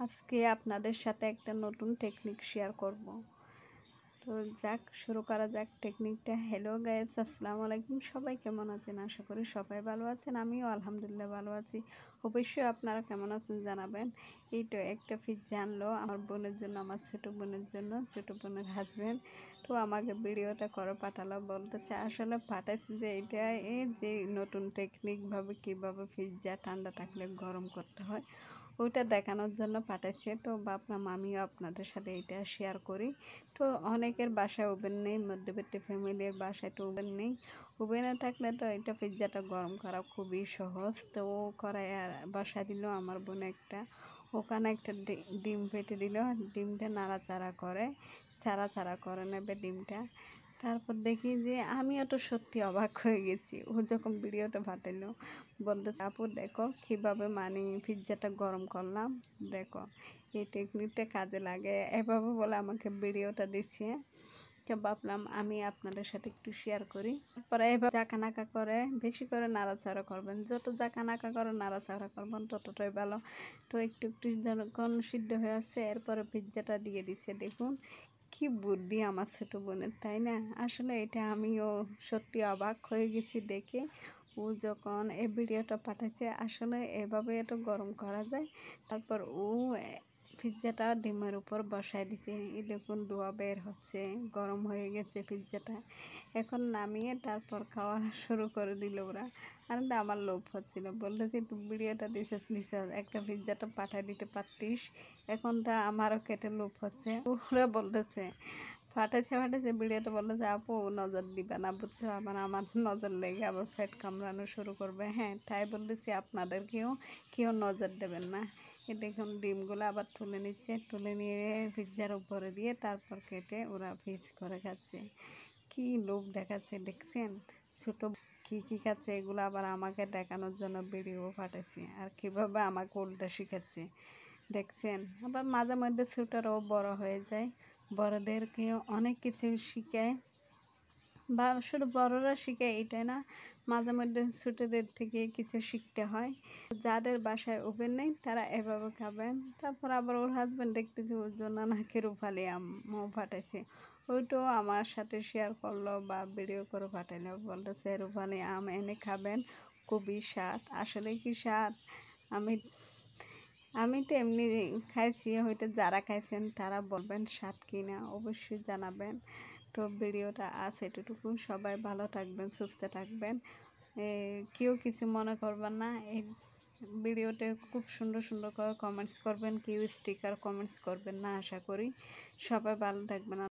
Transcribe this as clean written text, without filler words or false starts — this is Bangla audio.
আজকে আপনাদের সাথে একটা নতুন টেকনিক শেয়ার করব। তো যাক, শুরু করা যাক টেকনিকটা। হ্যালো গাইস, আসসালামু আলাইকুম। সবাই কেমন আছেন? আশা করি সবাই ভালো আছেন। আমিও আলহামদুলিল্লাহ ভালো আছি। অবশ্যই আপনারা কেমন আছেন জানাবেন। এই তো একটা পিৎজা আনলো আমার বোনের জন্য, আমার ছোটো বোনের জন্য, ছোটো বোনের হাজব্যান্ড। তো আমাকে ভিডিওটা করে পাঠালো, বলতেছে আসলে পাঠাইছে যে এটা এই যে নতুন টেকনিকভাবে কীভাবে পিৎজা ঠান্ডা থাকলে গরম করতে হয় ওইটা দেখানোর জন্য পাঠাইছে। তো ভাবলাম আমিও আপনাদের সাথে এটা শেয়ার করি। তো অনেকের বাসায় ওভেন নেই, মধ্যবিত্ত ফ্যামিলির বাসায় তো ওভেন নেই। ওভেনে থাকলে তো এটা পিৎজাটা গরম করা খুবই সহজ। তো ও কড়াই বসা দিল আমার বোন একটা, ওখানে একটা ডিম ফেটে দিল। ডিমটা নাড়াচাড়া করে নেবে ডিমটা। তারপর দেখি যে আমিও তো সত্যি অবাক হয়ে গেছি। ও যখন ভিডিওটা পাঠালো বলতেছে, আপু দেখো কীভাবে পিৎজাটা গরম করলাম, দেখো এই টেকনিকটা কাজে লাগে, এভাবে বলে আমাকে ভিডিওটা দিচ্ছে। তো ভাবলাম আমি আপনাদের সাথে একটু শেয়ার করি। তারপরে এবার জাকানাকা করে বেশি করে নাড়াচাড়া করবেন, যত জাকানাকা করে নাড়াচাড়া করবেন ততটাই ভালো। তো একটু একটু যখন সিদ্ধ হয়ে আসছে এরপরে পিৎজাটা দিয়ে দিচ্ছে। দেখুন কি বুদ্ধি আমার ছোটো বোনের, তাই না? আসলে এটা আমিও সত্যি অবাক হয়ে গেছি দেখে। ও যখন এই ভিডিওটা পাঠাচ্ছে আসলে এভাবে এটা গরম করা যায়। তারপর ও পিৎজাটা ডিমের উপর বসায় দিচ্ছে। এই দেখুন ধোয়া বের হচ্ছে, গরম হয়ে গেছে পিৎজাটা। এখন নামিয়ে তারপর খাওয়া শুরু করে দিল ওরা। আর আমার লোভ হচ্ছিল, বলতেছি একটু ভিডিওটা দিছিস একটা পিৎজাটা পাঠিয়ে দিতে পারতিস। এখনটা আমারও খেতে লোভ হচ্ছে। ওরা বলতেছে ফাটাইছে ভিডিওটা, বলতেছে আপু নজর দিবে না বুঝছো, আবার আমার নজর লেগে আবার পেট কামড়ানো শুরু করবে। হ্যাঁ, তাই বলতেছি আপনাদেরকেও কেউ নজর দেবেন না। এ দেখুন ডিমগুলো আবার তুলে নিচ্ছে, তুলে নিয়ে পিৎজার উপরে দিয়ে তারপর কেটে ওরা পিস করে খাচ্ছে। কি লোভ দেখাচ্ছে দেখছেন। ছোটো কী খাচ্ছে এগুলো আবার আমাকে দেখানোর জন্য ভিডিও পাঠাচ্ছে, আর কীভাবে আমাকে উল্টা শিখাচ্ছে দেখছেন। আবার মাঝে মধ্যে ছোটোরাও বড় হয়ে যায়, বড়দেরকে অনেক কিছু শিখায়, বা শুধু বড়রা শিখায় এটাই না, মাঝে মধ্যে ছোটোদের থেকে কিছু শিখতে হয়। যাদের বাসায় ওভেন নেই তারা এভাবে খাবেন। তারপর আবার ওর হাজব্যান্ড দেখতেছি ওর জন্য নাকি রূপালি আমও পাঠাইছে, ওইটাও আমার সাথে শেয়ার করলো বা ভিডিও করে পাঠাইলো, বলতেছে রূপালি আম এনে খাবেন, খুবই স্বাদ। আসলে কি স্বাদ, আমি আমি তো এমনি খাইছি, হয়তো যারা খাইছেন তারা বলবেন স্বাদ কিনা, অবশ্যই জানাবেন। তো ভিডিওটা আছে এতটুকু, সবাই ভালো থাকবেন, সুস্থ থাকবেন, কেউ কিছু মনে করবেন না। এই ভিডিওতে খুব সুন্দর সুন্দর করে কমেন্টস করবেন, কেউ স্টিকার কমেন্টস করবেন না। আশা করি সবাই ভালো থাকবেন।